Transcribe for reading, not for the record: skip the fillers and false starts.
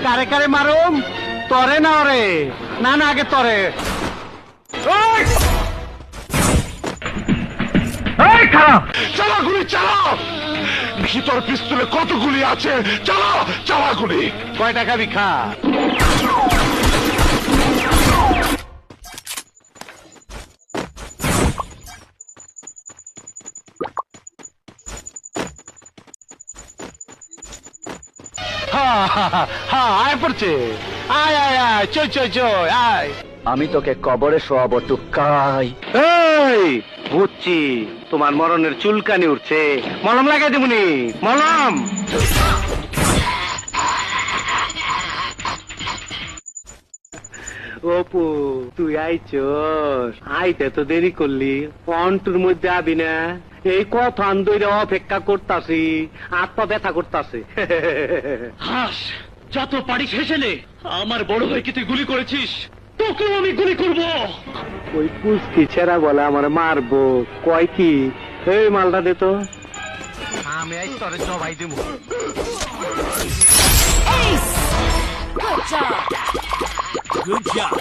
কারে কারে মারুম? তরে না ওরে? না না, আগে তরে। চালা গুলি চালাও। ভিতর পিস্তলে কত গুলি আছে? চালাও, চালা গুলি। কয় টাকা খা? আয় পড়ছে। আয় আয় আয়, চই চই চই আয়। আমি তোকে কবরে শোয়াবো টুকাই। এই বুঝছি, তোমার মরণের চুলকানি উঠছে। মলম লাগাই দেবনি, মলম। অপু, তুই আইছস? আইতে তো দেরি করলি, অন্টুর মধ্যে আবি না? এই কথা আন্দোলনে অপেক্ষা করতাছি, আত্মা ব্যথা করতাছে। হাস, যত পারিস হেসে নে। আমার বড় ভাইকে তুই গুলি করেছিস, তোকেও আমি গুলি করব। ওই পুষ্টি ছেড়া বলে আমার মারবো, কয় কি? এই মালটা দে তো। আমি আই তোরে জবাই দেবো। Ace! Good job! Good job.